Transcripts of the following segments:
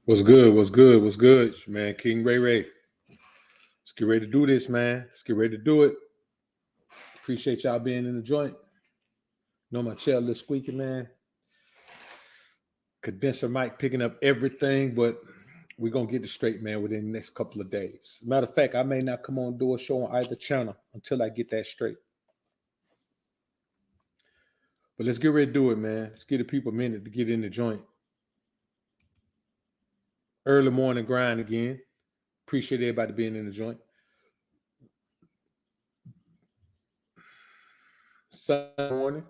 What's good? What's good? What's good? It's your man, King Ray Ray. Let's get ready to do this, man. Let's get ready to do it. Appreciate y'all being in the joint. Know my chair is squeaky, man. Condenser mic picking up everything, but we're going to get it straight, man, within the next couple of days. Matter of fact, I may not come on and do a show on either channel until I get that straight. But let's get ready to do it, man. Let's give the people a minute to get in the joint. Early morning grind again. Appreciate everybody being in the joint. Sunday morning.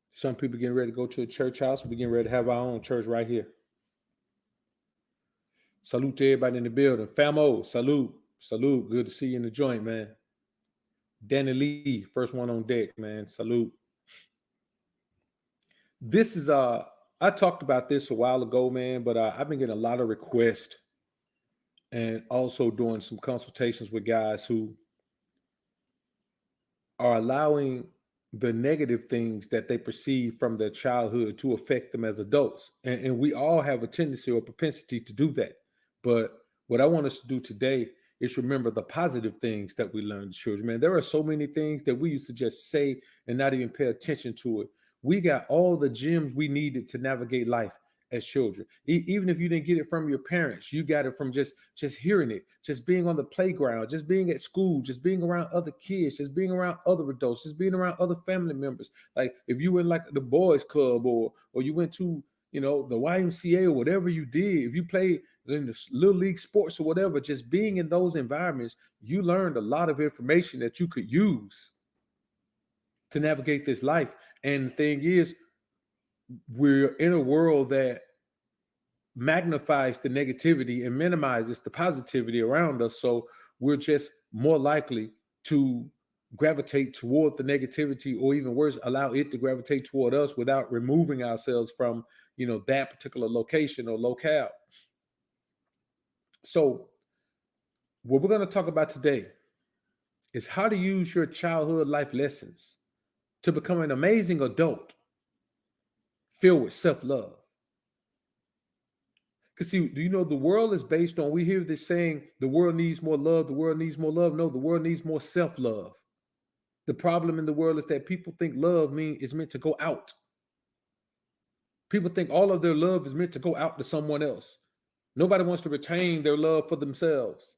Some people getting ready to go to a church house. We're getting ready to have our own church right here. Salute to everybody in the building. Famo, salute. Salute. Good to see you in the joint, man. Danny Lee, first one on deck, man. Salute. This is I talked about this a while ago, man, but I've been getting a lot of requests and also doing some consultations with guys who are allowing the negative things that they perceive from their childhood to affect them as adults. And we all have a tendency or propensity to do that. But what I want us to do today is remember the positive things that we learn as children. Man, there are so many things that we used to just say and not even pay attention to it. We got all the gems we needed to navigate life as children. Even if you didn't get it from your parents, you got it from just hearing it, just being on the playground, just being at school, just being around other kids, just being around other adults, just being around other family members. Like if you went like the boys club or you went to, the YMCA or whatever you did, if you played in the little league sports or whatever, just being in those environments, you learned a lot of information that you could use to navigate this life. And the thing is, we're in a world that magnifies the negativity and minimizes the positivity around us. So we're just more likely to gravitate toward the negativity, or even worse, allow it to gravitate toward us without removing ourselves from, that particular location or locale. So what we're going to talk about today is how to use your childhood life lessons to become an amazing adult filled with self-love. Because see, do you know the world is based on, we hear this saying, the world needs more love, the world needs more love. No, the world needs more self-love. The problem in the world is that people think love is meant to go out. People think all of their love is meant to go out to someone else. Nobody wants to retain their love for themselves.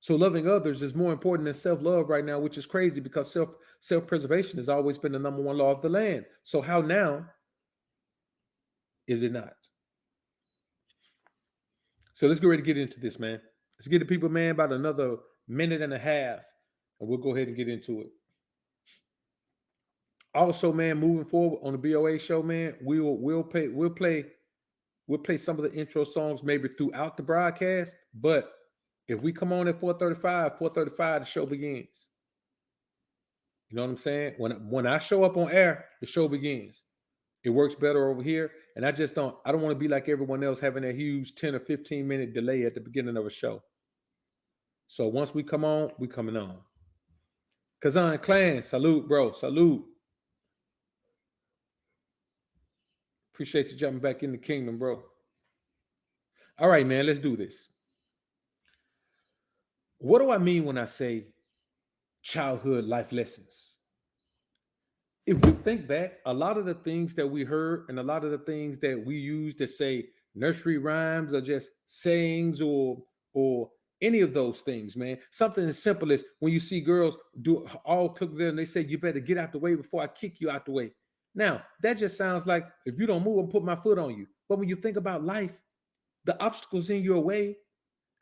So loving others is more important than self-love right now, which is crazy because self-preservation has always been the number one law of the land. So how now is it not? So let's get ready to get into this, man. Let's get the people, man, about another minute and a half, and we'll go ahead and get into it. Also, man, moving forward on the BOA show, man, we'll play some of the intro songs maybe throughout the broadcast. But if we come on at 4:35, the show begins. You know what I'm saying? When I show up on air, the show begins. It works better over here. And I don't want to be like everyone else having a huge 10 or 15 minute delay at the beginning of a show. So once we come on, we coming on. Kazan Clan, salute, bro. Salute. Appreciate you jumping back in the kingdom, bro. All right, man, let's do this. What do I mean when I say childhood life lessons? If we think back, a lot of the things that we heard and a lot of the things that we use to say nursery rhymes or just sayings or any of those things, man. Something as simple as when you see girls do all cook there and they say, you better get out the way before I kick you out the way. Now, that just sounds like if you don't move, I'll put my foot on you. But when you think about life, the obstacles in your way,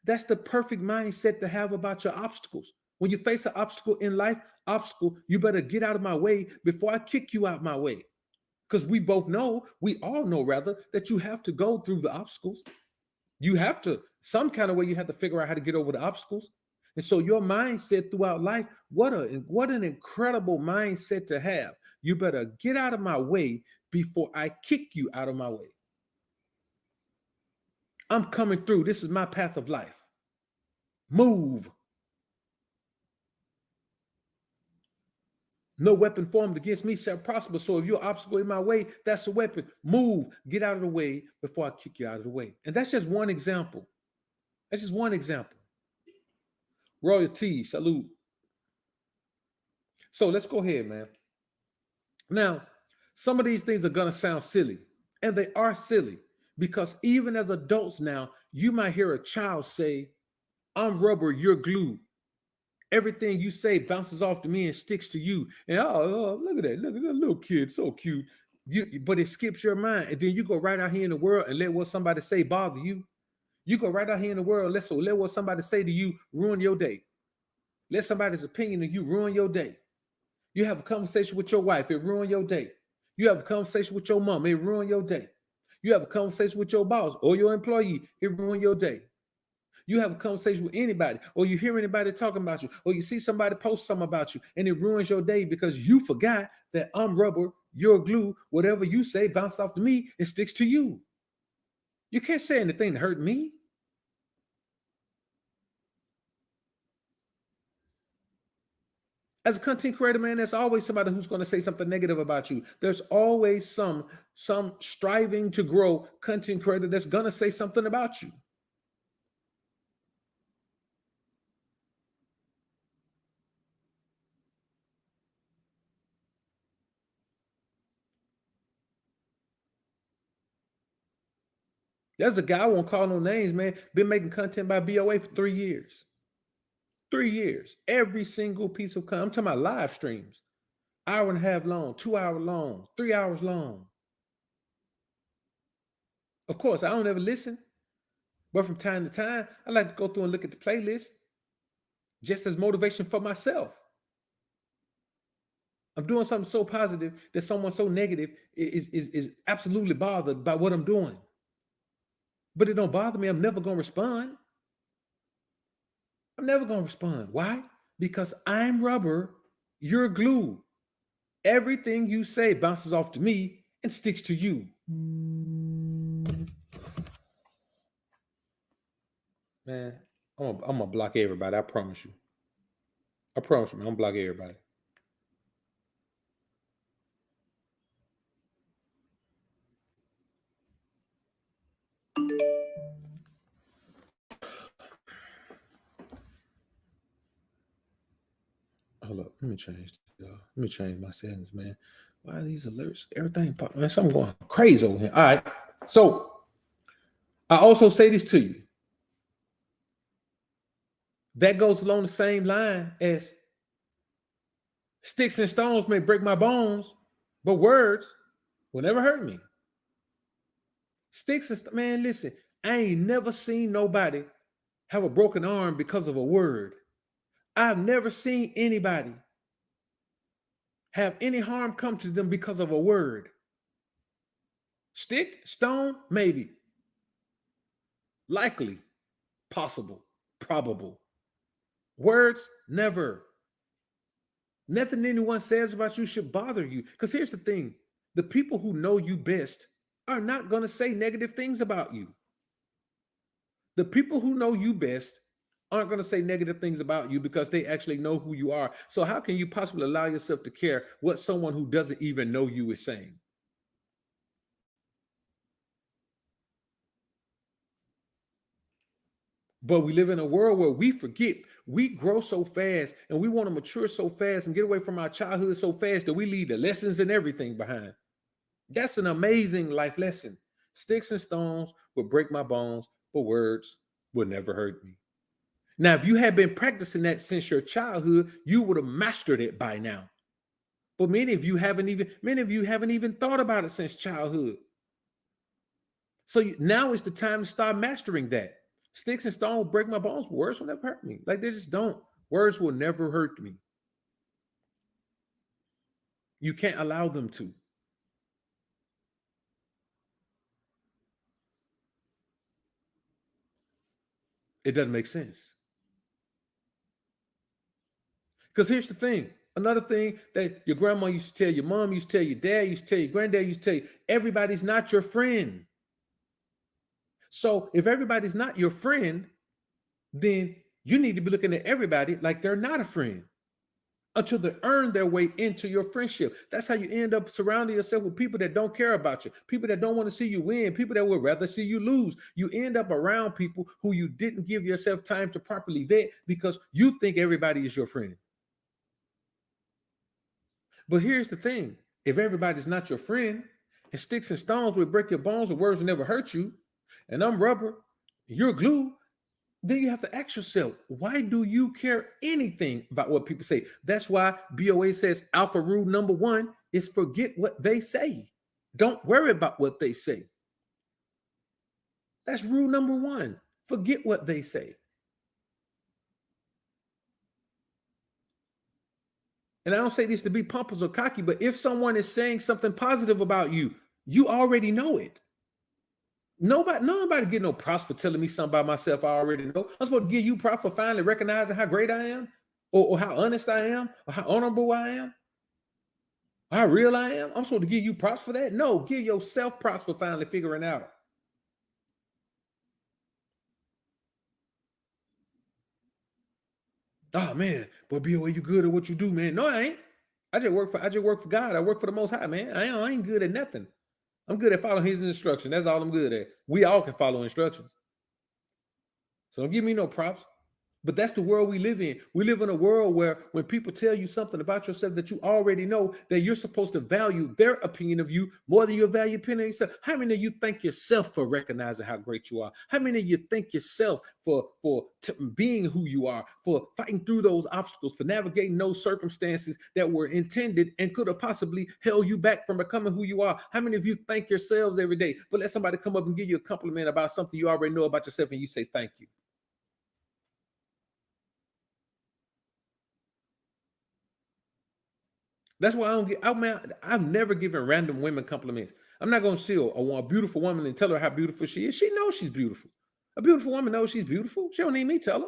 that's the perfect mindset to have about your obstacles. When you face an obstacle in life, you better get out of my way before I kick you out my way. Because we all know that you have to go through the obstacles. You have to, some kind of way, you have to figure out how to get over the obstacles. And so your mindset throughout life, what an incredible mindset to have. You better get out of my way before I kick you out of my way. I'm coming through. This is my path of life. Move. No weapon formed against me shall prosper. So if you're an obstacle in my way, that's a weapon. Move, get out of the way before I kick you out of the way. And that's just one example. That's just one example. Royalty, salute. So let's go ahead, man. Now, some of these things are going to sound silly, and they are silly because even as adults now, you might hear a child say, I'm rubber, you're glue. Everything you say bounces off to me and sticks to you. And look at that. Look at that little kid, so cute. But it skips your mind. And then you go right out here in the world and let what somebody say bother you. You go right out here in the world, let what somebody say to you ruin your day. Let somebody's opinion of you ruin your day. You have a conversation with your wife, it ruin your day. You have a conversation with your mom, it ruin your day. You have a conversation with your boss or your employee, it ruin your day. You have a conversation with anybody, or you hear anybody talking about you, or you see somebody post something about you, and it ruins your day because you forgot that I'm rubber, you're glue. Whatever you say bounces off to me and sticks to you. You can't say anything to hurt me. As a content creator, man, there's always somebody who's going to say something negative about you. There's always some striving to grow content creator that's going to say something about you. There's a guy, I won't call no names, man, been making content by BOA for 3 years. 3 years. Every single piece of content. I'm talking about live streams. Hour and a half long, 2 hour long, 3 hours long. Of course, I don't ever listen, but from time to time, I like to go through and look at the playlist just as motivation for myself. I'm doing something so positive that someone so negative is absolutely bothered by what I'm doing. But it don't bother me. I'm never going to respond. I'm never going to respond. Why? Because I'm rubber, you're glue. Everything you say bounces off to me and sticks to you. Man, I'm gonna block everybody. I promise you. I promise you, man. I'm gonna block everybody. Hold up. Let me change. Let me change my settings, man. Why are these alerts? Everything pop, man. Something going crazy over here. All right. So I also say this to you. That goes along the same line as sticks and stones may break my bones, but words will never hurt me. Sticks and man, listen, I ain't never seen nobody have a broken arm because of a word. I've never seen anybody have any harm come to them because of a word. Stick, stone, maybe. Likely, possible, probable. Words, never. Nothing anyone says about you should bother you. Because here's the thing, the people who know you best are not going to say negative things about you. The people who know you best aren't going to say negative things about you because they actually know who you are. So how can you possibly allow yourself to care what someone who doesn't even know you is saying? But we live in a world where we forget, we grow so fast and we want to mature so fast and get away from our childhood so fast that we leave the lessons and everything behind. That's an amazing life lesson. Sticks and stones will break my bones, but words will never hurt me. Now, if you had been practicing that since your childhood, you would have mastered it by now. But many of you haven't even thought about it since childhood. So now is the time to start mastering that. Sticks and stones break my bones, but words will never hurt me. Like they just don't. Words will never hurt me. You can't allow them to. It doesn't make sense. Because here's the thing. Another thing that your grandma used to tell, your mom used to tell, your dad used to tell, your granddad used to tell you, everybody's not your friend. So if everybody's not your friend, then you need to be looking at everybody like they're not a friend. until they earn their way into your friendship. That's how you end up surrounding yourself with people that don't care about you, people that don't want to see you win, people that would rather see you lose. You end up around people who you didn't give yourself time to properly vet because you think everybody is your friend. But here's the thing: if everybody's not your friend, and sticks and stones will break your bones, and words will never hurt you, and I'm rubber, you're glue, then you have to ask yourself, why do you care anything about what people say? That's why BOA says alpha rule number one is forget what they say. Don't worry about what they say. That's rule number one. Forget what they say. And I don't say this to be pompous or cocky, but if someone is saying something positive about you, you already know it. Nobody get no props for telling me something about myself I already know. I'm supposed to give you props for finally recognizing how great I am, or how honest I am, or how honorable I am, or how real I am. I'm supposed to give you props for that? No, give yourself props for finally figuring out. Oh man, boy, BOA, you good at what you do, man. No, I ain't. I just work for God. I work for the Most High, man. I ain't good at nothing. I'm good at following His instruction. That's all I'm good at. We all can follow instructions. So don't give me no props. But that's the world we live in. We live in a world where when people tell you something about yourself that you already know, that you're supposed to value their opinion of you more than you value opinion of yourself. How many of you thank yourself for recognizing how great you are? How many of you thank yourself for being who you are, for fighting through those obstacles, for navigating those circumstances that were intended and could have possibly held you back from becoming who you are? How many of you thank yourselves every day, but let somebody come up and give you a compliment about something you already know about yourself and you say thank you? That's why I don't get. I mean, I've never given random women compliments. I'm not going to see a beautiful woman and tell her how beautiful she is. She knows she's beautiful. A beautiful woman knows she's beautiful. She don't need me tell her.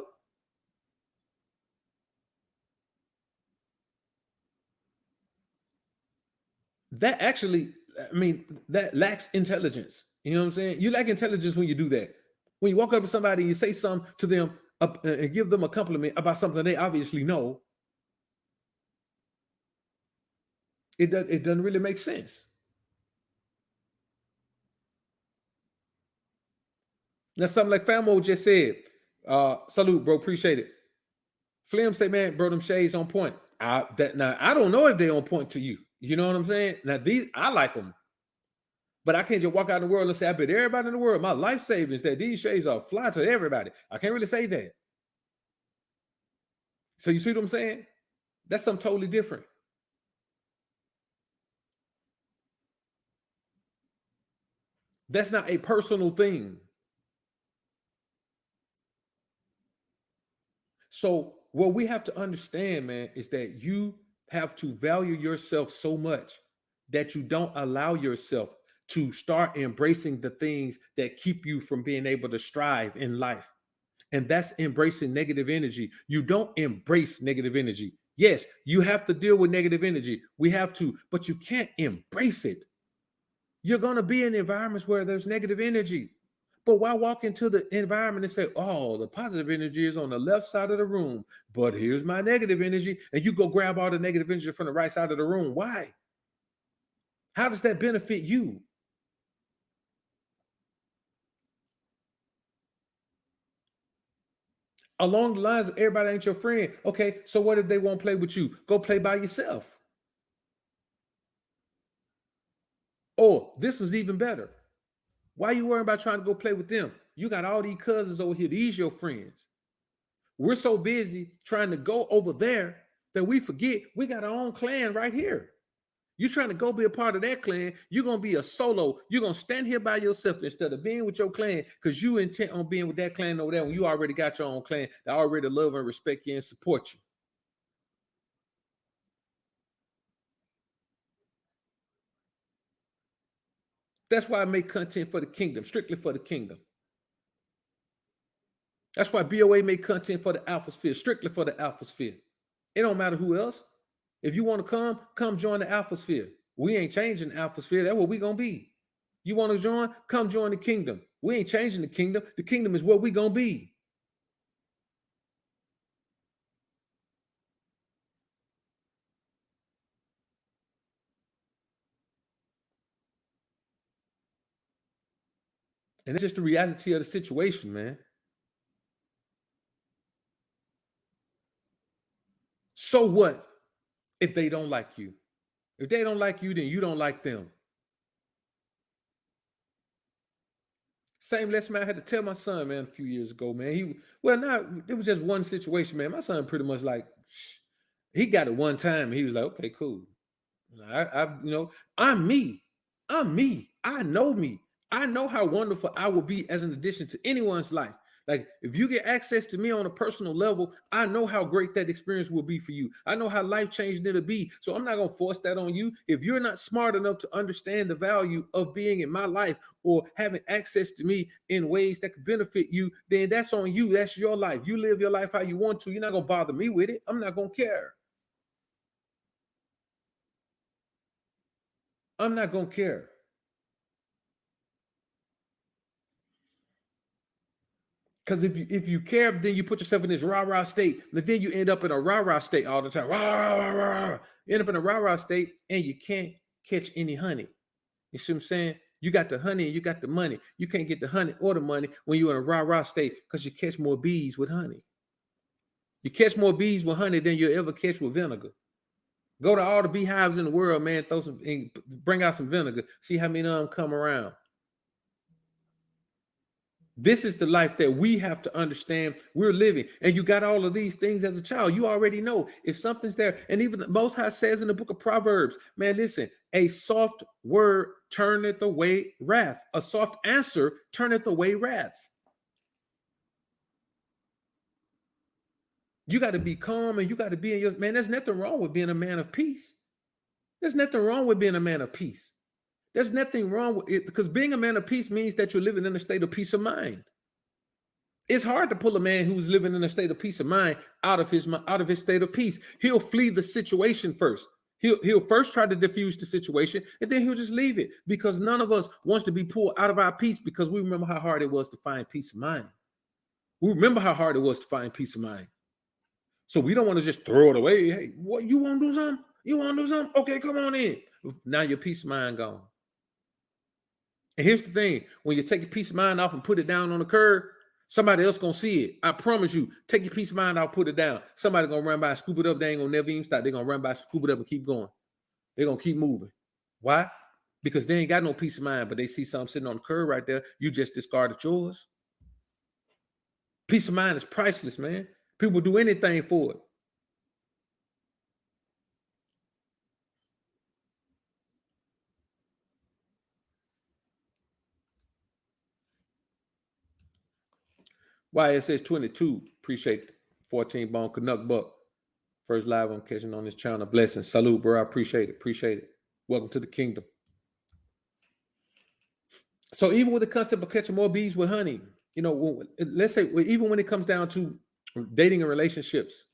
That actually, I mean, that lacks intelligence. You know what I'm saying? You lack intelligence when you do that. When you walk up to somebody and you say something to them and give them a compliment about something they obviously know, it doesn't really make sense. That's something like Famo just said. Salute, bro. Appreciate it. Flim say, man, bro, them shades on point. Now I don't know if they on point to you. You know what I'm saying? Now these I like them, but I can't just walk out in the world and say I bet everybody in the world my life savings that these shades are fly to everybody. I can't really say that. So you see what I'm saying? That's something totally different. That's not a personal thing. So what we have to understand, man, is that you have to value yourself so much that you don't allow yourself to start embracing the things that keep you from being able to strive in life. And that's embracing negative energy. You don't embrace negative energy. Yes, you have to deal with negative energy. We have to, but you can't embrace it. You're going to be in environments where there's negative energy. But why walk into the environment and say, oh, the positive energy is on the left side of the room, but here's my negative energy, and you go grab all the negative energy from the right side of the room? Why? How does that benefit you? Along the lines of everybody ain't your friend. Okay, so what if they won't play with you? Go play by yourself. Or this was even better. Why you worrying about trying to go play with them? You got all these cousins over here. These your friends. We're so busy trying to go over there that we forget we got our own clan right here. You're trying to go be a part of that clan. You're going to be a solo. You're going to stand here by yourself instead of being with your clan because you intent on being with that clan over there when you already got your own clan that already love and respect you and support you. That's why I make content for the kingdom, strictly for the kingdom. That's why BOA make content for the Alpha Sphere, strictly for the Alpha Sphere. It don't matter who else. If you want to come join the Alpha Sphere. We ain't changing the Alpha Sphere. That's what we gonna be. You want to join? Come join the kingdom. We ain't changing the kingdom. The kingdom is what we gonna be. And it's just the reality of the situation, man. So what if they don't like you? If they don't like you, then you don't like them. Same lesson, man. I had to tell my son, man, a few years ago, man. Well, not it was just one situation, man. My son pretty much like he got it one time. And he was like, okay, cool. I'm me. I'm me. I know me. I know how wonderful I will be as an addition to anyone's life. Like, if you get access to me on a personal level, I know how great that experience will be for you. I know how life changing it'll be. So I'm not going to force that on you. If you're not smart enough to understand the value of being in my life or having access to me in ways that could benefit you, then that's on you. That's your life. You live your life how you want to. You're not going to bother me with it. I'm not going to care. I'm not going to care. Because if you care, then you put yourself in this rah-rah state, but then you end up in a rah-rah state all the time. Rah, rah, rah, rah. You end up in a rah-rah state and you can't catch any honey. You see what I'm saying? You got the honey and you got the money. You can't get the honey or the money when you're in a rah-rah state because you catch more bees with honey. You catch more bees with honey than you'll ever catch with vinegar. Go to all the beehives in the world, man. Throw some, bring out some vinegar. See how many of them come around. This is the life that we have to understand we're living. And you got all of these things as a child. You already know if something's there. And even the Most High says in the book of Proverbs, man, listen, a soft word turneth away wrath. A soft answer turneth away wrath. You got to be calm and you got to be in your, man, there's nothing wrong with being a man of peace. There's nothing wrong with being a man of peace. There's nothing wrong with it because being a man of peace means that you're living in a state of peace of mind. It's hard to pull a man who's living in a state of peace of mind out of his state of peace. He'll flee the situation first. He'll first try to diffuse the situation, and then he'll just leave it because none of us wants to be pulled out of our peace because we remember how hard it was to find peace of mind. We remember how hard it was to find peace of mind. So we don't want to just throw it away. Hey, what, you want to do something? You want to do something? Okay, come on in. Now your peace of mind gone. And here's the thing: when you take your peace of mind off and put it down on the curb, somebody else gonna see it. I promise you. Take your peace of mind out, put it down. Somebody gonna run by, scoop it up. They ain't gonna never even stop. They're gonna run by, scoop it up, and keep going. They're gonna keep moving. Why? Because they ain't got no peace of mind, but they see something sitting on the curb right there. You just discarded yours. Peace of mind is priceless, man. People do anything for it. YSS 22, appreciate 14 bone Canuck Buck. First live I'm catching on this channel. Blessings. Salute, bro. I appreciate it. Appreciate it. Welcome to the kingdom. So even with the concept of catching more bees with honey, let's say even when it comes down to dating and relationships,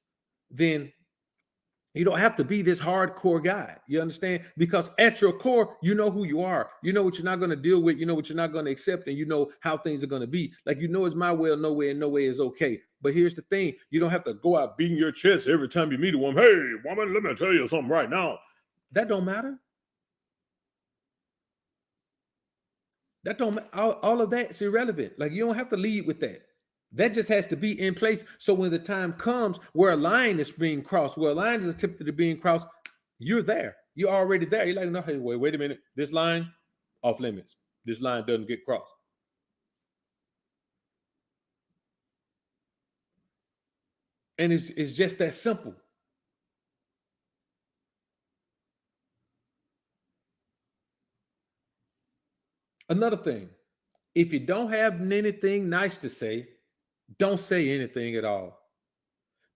then you don't have to be this hardcore guy. You understand? Because at your core, you know who you are. You know what you're not going to deal with. You know what you're not going to accept, and you know how things are going to be. Like, it's my way or no way, and no way is okay. But here's the thing: you don't have to go out beating your chest every time you meet a woman. Hey, woman, let me tell you something right now. That don't matter. That don't. All of that's irrelevant. Like, you don't have to lead with that. That just has to be in place. So when the time comes where a line is being crossed, where a line is attempted to being crossed, you're there. You're already there. You're like, no, hey, wait a minute. This line, off limits. This line doesn't get crossed. And it's just that simple. Another thing, if you don't have anything nice to say, don't say anything at all.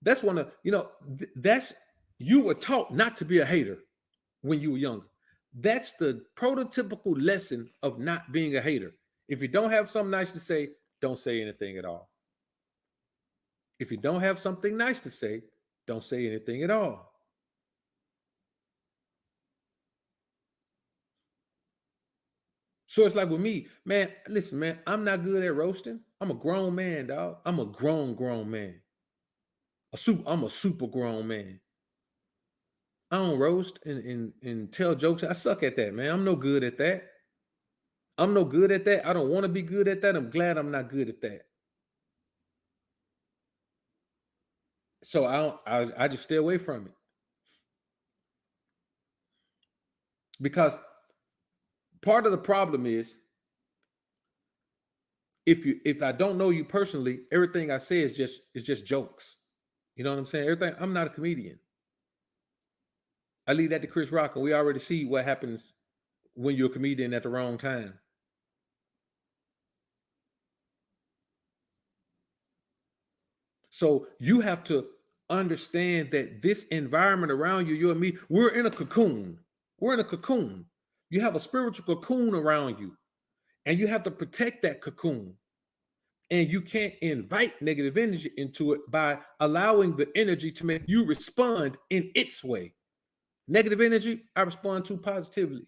That's one of, that's, you were taught not to be a hater when you were younger. That's the prototypical lesson of not being a hater. If you don't have something nice to say, don't say anything at all. If you don't have something nice to say, don't say anything at all. So it's like with me, man, listen, man, I'm not good at roasting. I'm a grown man, dog. I'm a grown man. I'm a super grown man. I don't roast and tell jokes. I suck at that, man. I'm no good at that. I'm no good at that. I don't want to be good at that. I'm glad I'm not good at that. So I just stay away from it. Because part of the problem is if I don't know you personally, everything I say is just jokes. You know what I'm saying? Everything. I'm not a comedian. I leave that to Chris Rock, and we already see what happens when you're a comedian at the wrong time. So you have to understand that this environment around you, you and me, we're in a cocoon. We're in a cocoon. You have a spiritual cocoon around you, and you have to protect that cocoon. And you can't invite negative energy into it by allowing the energy to make you respond in its way. Negative energy, I respond to positively.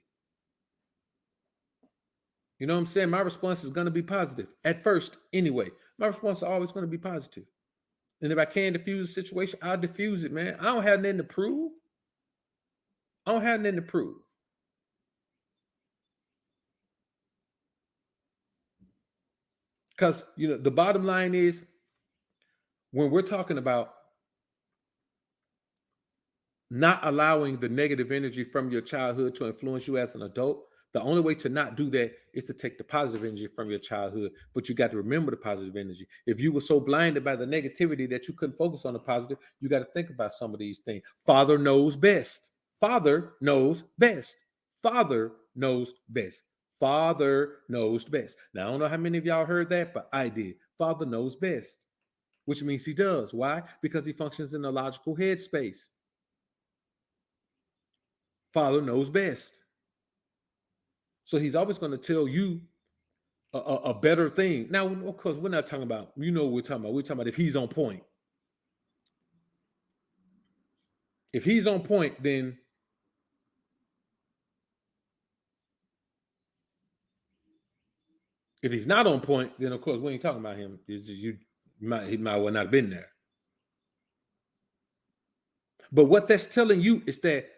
You know what I'm saying? My response is going to be positive at first, anyway. My response is always going to be positive. And if I can diffuse a situation, I'll diffuse it, man. I don't have nothing to prove. I don't have nothing to prove. Because, the bottom line is when we're talking about not allowing the negative energy from your childhood to influence you as an adult, the only way to not do that is to take the positive energy from your childhood. But you got to remember the positive energy. If you were so blinded by the negativity that you couldn't focus on the positive, you got to think about some of these things. Father knows best. Father knows best. Father knows best. Father knows best. Now, I don't know how many of y'all heard that, but I did. Father knows best, which means he does. Why? Because he functions in a logical headspace. Father knows best. So he's always going to tell you a better thing. Now, of course, we're not talking about, what we're talking about. We're talking about if he's on point. If he's on point, then if he's not on point, then of course we ain't talking about him. It's just he might well not have been there. But what that's telling you is that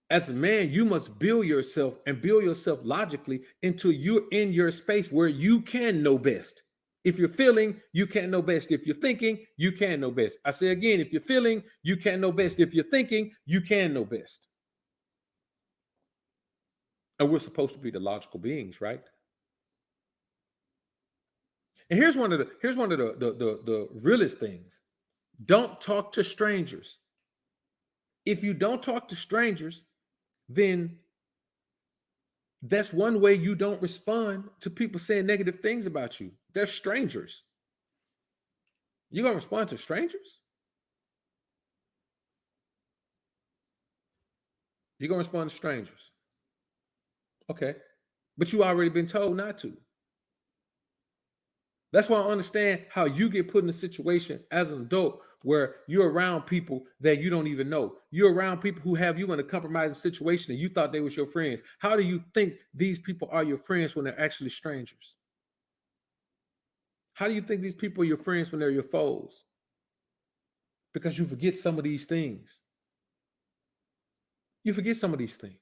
as a man, you must build yourself and build yourself logically until you're in your space where you can know best. If you're feeling, you can't know best. If you're thinking, you can know best. I say again, if you're feeling, you can know best. If you're thinking, you can know best. And we're supposed to be the logical beings, right? And here's one of the realest things. Don't talk to strangers. If you don't talk to strangers, then that's one way you don't respond to people saying negative things about you. They're strangers. You gonna respond to strangers? You're gonna respond to strangers. Okay. But you already been told not to. That's why I understand how you get put in a situation as an adult where you're around people that you don't even know. You're around people who have you in a compromising situation and you thought they was your friends. How do you think these people are your friends when they're actually strangers? How do you think these people are your friends when they're your foes? Because you forget some of these things. You forget some of these things.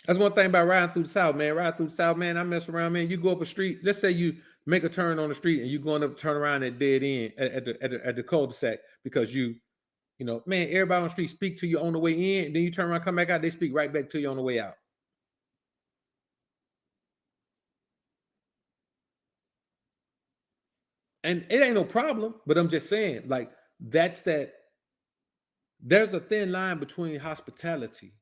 That's one thing about riding through the South, man. Riding through the South, man. I mess around, man. You go up a street. Let's say you make a turn on the street and you going up, turn around at dead end at the cul-de-sac because man. Everybody on the street speak to you on the way in, and then you turn around, come back out. They speak right back to you on the way out. And it ain't no problem. But I'm just saying, like that's that. There's a thin line between hospitality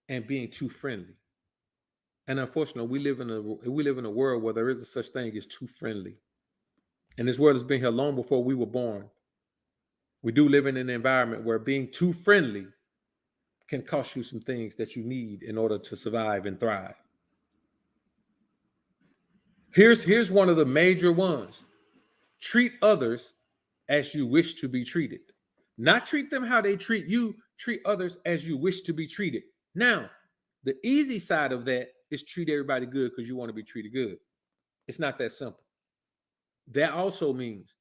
and being too friendly. And unfortunately, we live in a world where there is a such thing as too friendly. And this world has been here long before we were born. We do live in an environment where being too friendly can cost you some things that you need in order to survive and thrive. Here's one of the major ones. Treat others as you wish to be treated. Not treat them how they treat you, treat others as you wish to be treated. Now, the easy side of that is treat everybody good because you want to be treated good. It's not that simple. That also means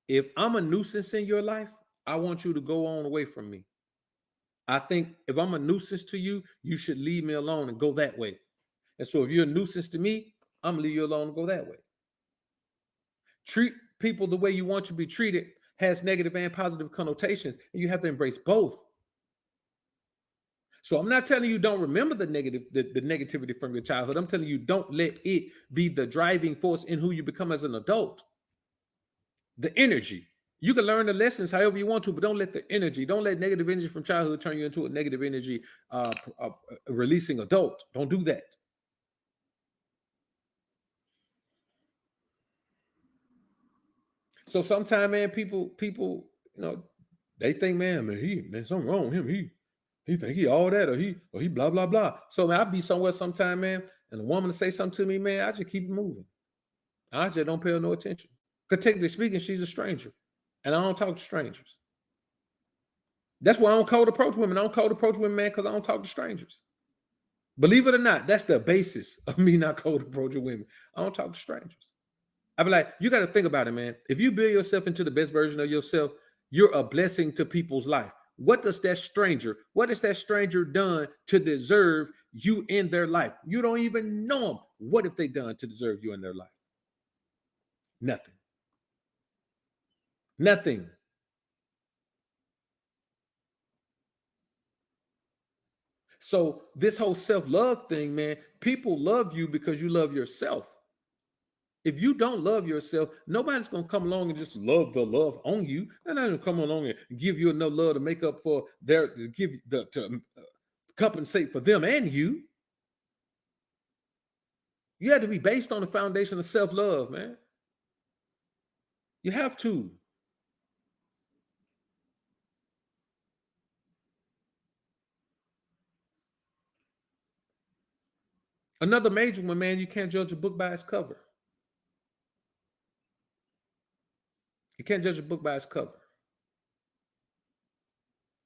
if I'm a nuisance in your life, I want you to go on away from me. I think if I'm a nuisance to you, you should leave me alone and go that way. And so if you're a nuisance to me, I'm gonna leave you alone and go that way. Treat people the way you want to be treated has negative and positive connotations, and you have to embrace both. So I'm not telling you don't remember the negativity from your childhood. I'm telling you don't let it be the driving force in who you become as an adult. The energy. You can learn the lessons however you want to, but don't let the energy, don't let negative energy from childhood turn you into a negative energy releasing adult. Don't do that. So sometimes, man, people, they think, man, something wrong with him. He think he all that, or he blah blah blah. So man, I be somewhere sometime, man, and a woman to say something to me, man, I just keep it moving. I just don't pay her no attention. Because technically speaking, she's a stranger, and I don't talk to strangers. That's why I don't cold approach women. I don't cold approach women, man, because I don't talk to strangers. Believe it or not, that's the basis of me not cold approaching women. I don't talk to strangers. I be like, you got to think about it, man. If you build yourself into the best version of yourself, you're a blessing to people's life. What has that stranger done to deserve you in their life? You don't even know them. What have they done to deserve you in their life? Nothing. Nothing. So this whole self-love thing, man, people love you because you love yourself. If you don't love yourself, nobody's gonna come along and just love the love on you. They're not gonna come along and give you enough love to make up for their to give the to compensate for them and you. You have to be based on the foundation of self-love, man. You have to. Another major one, man, you can't judge a book by its cover. You can't judge a book by its cover.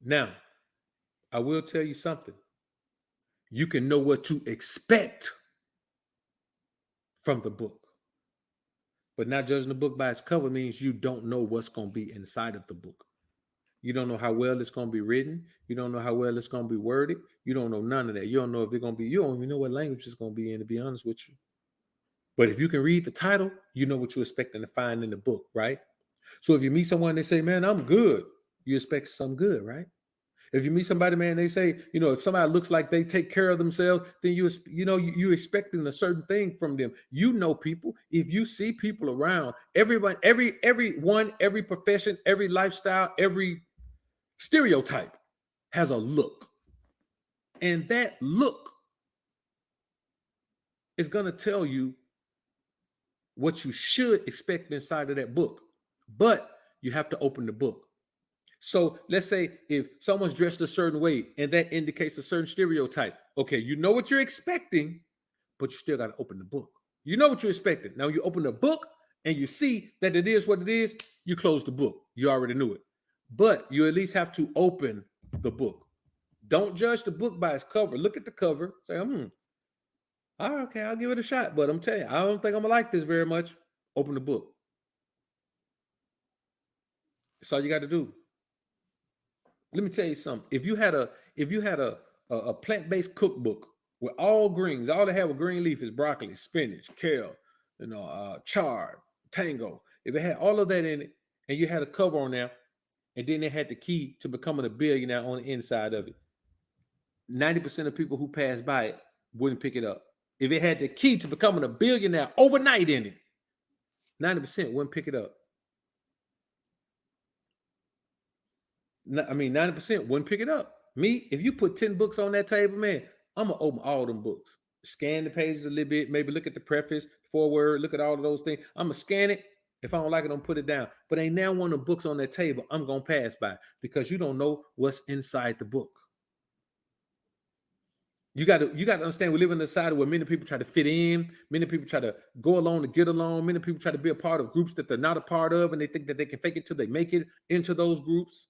Now, I will tell you something. You can know what to expect from the book. But not judging the book by its cover means you don't know what's going to be inside of the book. You don't know how well it's going to be written. You don't know how well it's going to be worded. You don't know none of that. You don't know if they're going to be, you don't even know what language it's going to be in, to be honest with you. But if you can read the title, you know what you're expecting to find in the book, right? So if you meet someone, they say, man, I'm good. You expect something good, right? If you meet somebody, man, they say, if somebody looks like they take care of themselves, then you expecting a certain thing from them. You know people. If you see people around, everyone, every profession, every lifestyle, every stereotype has a look. And that look is going to tell you what you should expect inside of that book. But you have to open the book. So let's say if someone's dressed a certain way and that indicates a certain stereotype. Okay, you know what you're expecting, but you still got to open the book. You know what you're expecting. Now you open the book and you see that it is what it is, you close the book. You already knew it. But you at least have to open the book. Don't judge the book by its cover. Look at the cover. Say, okay, I'll give it a shot. But I'm telling you, I don't think I'm gonna like this very much. Open the book. That's all you got to do. Let me tell you something. If you had a plant-based cookbook with all greens, all they have a green leaf is broccoli, spinach, kale, chard, tango. If it had all of that in it, and you had a cover on there, and then they had the key to becoming a billionaire on the inside of it, 90% of people who pass by it wouldn't pick it up. If it had the key to becoming a billionaire overnight in it, 90% wouldn't pick it up. I mean, 90% wouldn't pick it up. Me, if you put 10 books on that table, man, I'm gonna open all them books, scan the pages a little bit, maybe look at the preface, foreword, look at all of those things. I'm gonna scan it. If I don't like it, I'm put it down. But ain't now one of the books on that table I'm gonna pass by because you don't know what's inside the book. You got to understand we live in a society where many people try to fit in, many people try to go along to get along, many people try to be a part of groups that they're not a part of, and they think that they can fake it till they make it into those groups.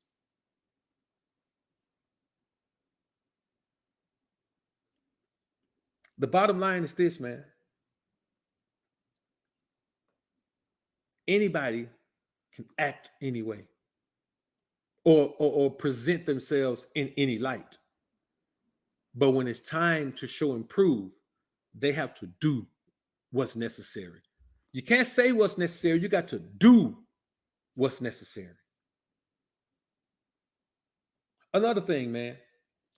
The bottom line is this, man. Anybody can act anyway. or present themselves in any light. But when it's time to show and prove, they have to do what's necessary. You can't say what's necessary. You got to do what's necessary. Another thing, man,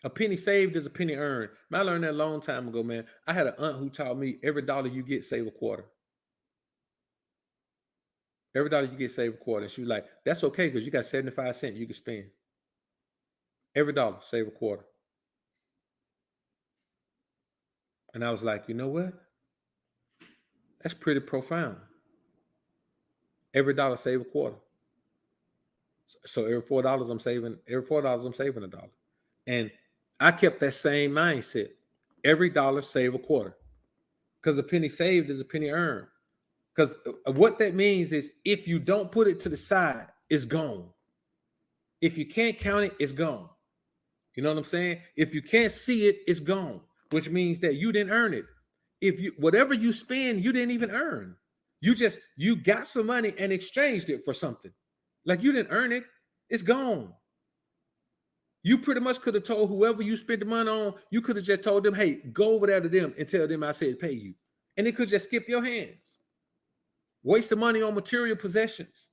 a penny saved is a penny earned. Man, I learned that a long time ago, man. I had an aunt who taught me every dollar you get, save a quarter. Every dollar you get, save a quarter. And she was like, that's okay because you got 75 cents you can spend. Every dollar, save a quarter. And I was like, you know what? That's pretty profound. Every dollar, save a quarter. So every $4 I'm saving, a dollar. And I kept that same mindset. Every dollar, save a quarter. Because a penny saved is a penny earned. Because what that means is if you don't put it to the side, it's gone. If you can't count it, it's gone. You know what I'm saying? If you can't see it, it's gone, which means that you didn't earn it. If you whatever you spend, you didn't even earn. You got some money and exchanged it for something. Like you didn't earn it, it's gone. You pretty much could have told whoever you spent the money on, you could have just told them, hey, go over there to them and tell them I said pay you. And it could just skip your hands. Waste the money on material possessions.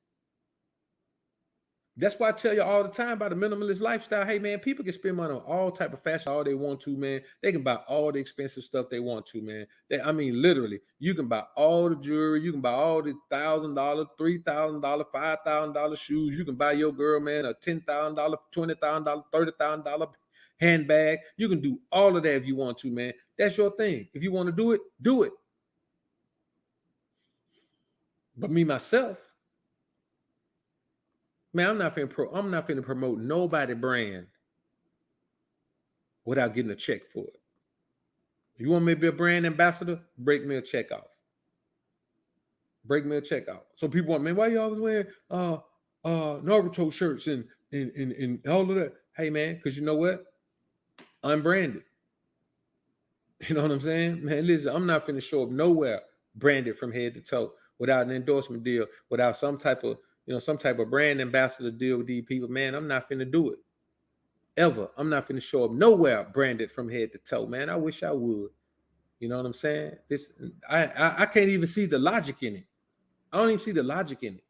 That's why I tell you all the time about the minimalist lifestyle. Hey, man, people can spend money on all type of fashion, all they want to, man. They can buy all the expensive stuff they want to, man. I mean, literally, you can buy all the jewelry. You can buy all the $1,000, $3,000, $5,000 shoes. You can buy your girl, man, a $10,000, $20,000, $30,000 handbag. You can do all of that if you want to, man. That's your thing. If you want to do it, do it. But me, myself, man, I'm not finna promote nobody brand without getting a check for it. You want me to be a brand ambassador? Break me a check off. Break me a check out. So people want, man, why you always wearing Naruto shirts and all of that? Hey man, because you know what? Unbranded. You know what I'm saying? Man, listen, I'm not finna show up nowhere branded from head to toe without an endorsement deal, without some type of brand ambassador deal with these people. Man, I'm not finna do it. Ever. I'm not finna show up nowhere branded from head to toe, man. I wish I would. You know what I'm saying? I can't even see the logic in it. I don't even see the logic in it.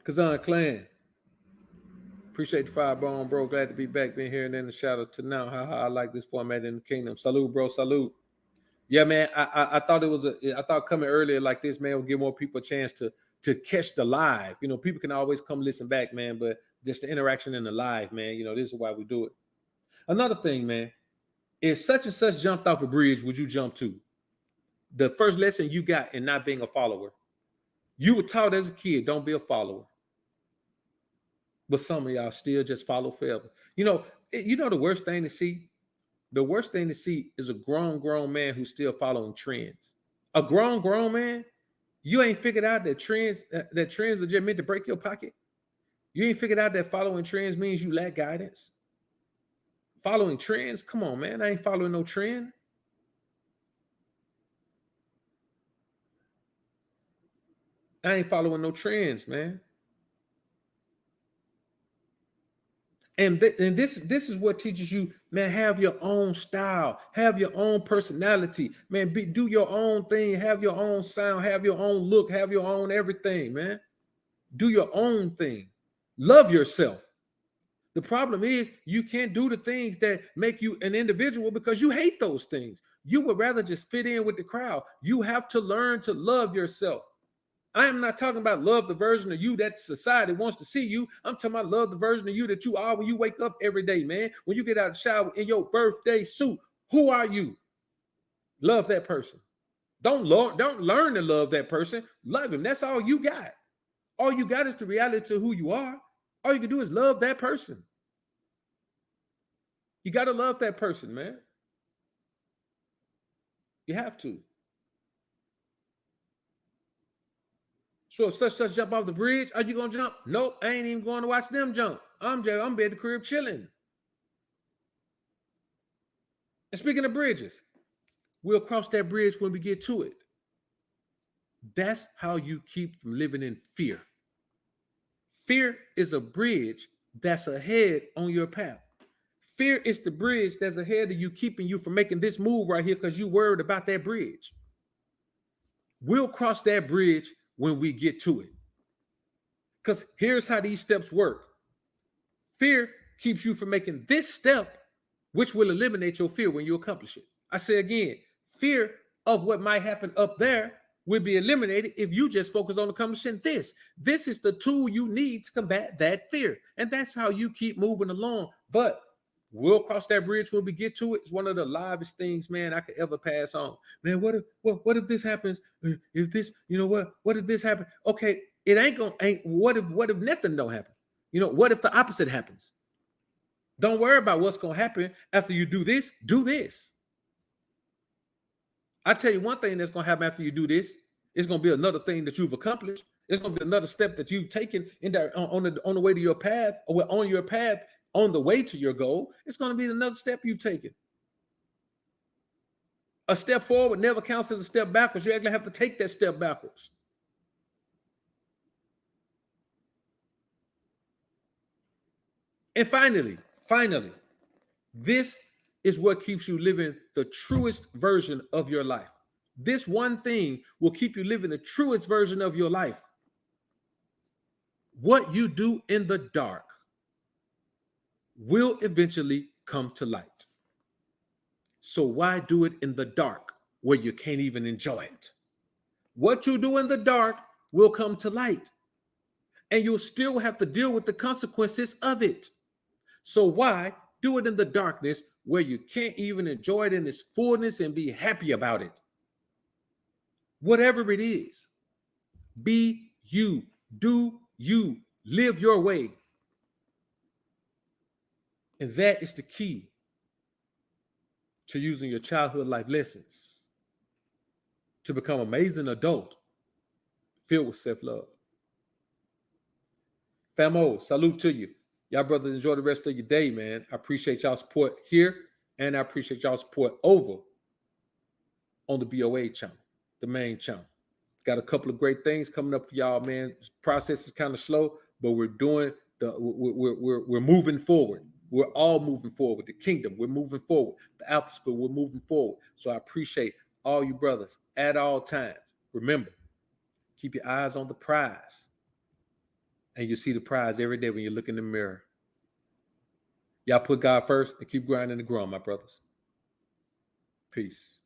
Kazan Clan, appreciate the firebomb, bro. Glad to be back. Been here and in the shadows to now. I like this format in the kingdom. Salute, bro. Salute. Yeah, man. I thought I thought coming earlier like this, man, would give more people a chance to catch the live. You know, people can always come listen back, man, but just the interaction in the live, man. You know, this is why we do it. Another thing, man, if such and such jumped off a bridge, would you jump too? The first lesson you got in not being a follower. You were taught as a kid, don't be a follower. But some of y'all still just follow forever. You know the worst thing to see? The worst thing to see is a grown man who's still following trends. A grown man, you ain't figured out that trends are just meant to break your pocket. You ain't figured out that following trends means you lack guidance. Following trends? Come on, man. I ain't following no trend. I ain't following no trends, man. And this is what teaches you, man, have your own style, have your own personality, man, do your own thing, have your own sound, have your own look, have your own everything, man. Do your own thing. Love yourself. The problem is you can't do the things that make you an individual because you hate those things. You would rather just fit in with the crowd. You have to learn to love yourself. I am not talking about love the version of you that society wants to see you. I'm talking about love the version of you that you are when you wake up every day, man. When you get out of the shower in your birthday suit, who are you? Love that person. Don't learn to love that person. Love him. That's all you got. All you got is the reality of who you are. All you can do is love that person. You got to love that person, man. You have to. So if such jump off the bridge, are you gonna jump? Nope, I ain't even going to watch them jump. I'm be at the crib chilling. And speaking of bridges, we'll cross that bridge when we get to it. That's how you keep from living in fear. Fear is a bridge that's ahead on your path. Fear is the bridge that's ahead of you, keeping you from making this move right here because you worried about that bridge. We'll cross that bridge when we get to it. Because here's how these steps work. Fear keeps you from making this step, which will eliminate your fear when you accomplish it. I say again, fear of what might happen up there will be eliminated if you just focus on accomplishing this. This is the tool you need to combat that fear. And that's how you keep moving along. But we'll cross that bridge when we get to it. It's one of the livest things, man, I could ever pass on. Man, what if this happens? If this, what if this happens? Okay, it ain't what if nothing don't happen? What if the opposite happens? Don't worry about what's going to happen after you do this. Do this. I tell you one thing that's going to happen after you do this. It's going to be another thing that you've accomplished. It's going to be another step that you've taken in that on the way to your path, or on your path on the way to your goal. It's going to be another step you've taken. A step forward never counts as a step backwards. You actually have to take that step backwards. And finally, this is what keeps you living the truest version of your life. This one thing will keep you living the truest version of your life. What you do in the dark will eventually come to light. So why do it in the dark where you can't even enjoy it? What you do in the dark will come to light, and you'll still have to deal with the consequences of it. So why do it in the darkness where you can't even enjoy it in its fullness and be happy about it? Whatever it is, be you, do you, live your way. And that is the key to using your childhood life lessons to become an amazing adult filled with self-love. Famo, salute to you. Y'all brothers, enjoy the rest of your day, man. I appreciate y'all support here, and I appreciate y'all support over on the BOA channel, the main channel. Got a couple of great things coming up for y'all, man. This process is kind of slow, but we're moving forward. We're all moving forward. The kingdom, we're moving forward. The Alpha School, we're moving forward. So I appreciate all you brothers at all times. Remember, keep your eyes on the prize. And you see the prize every day when you look in the mirror. Y'all put God first and keep grinding and growing, my brothers. Peace.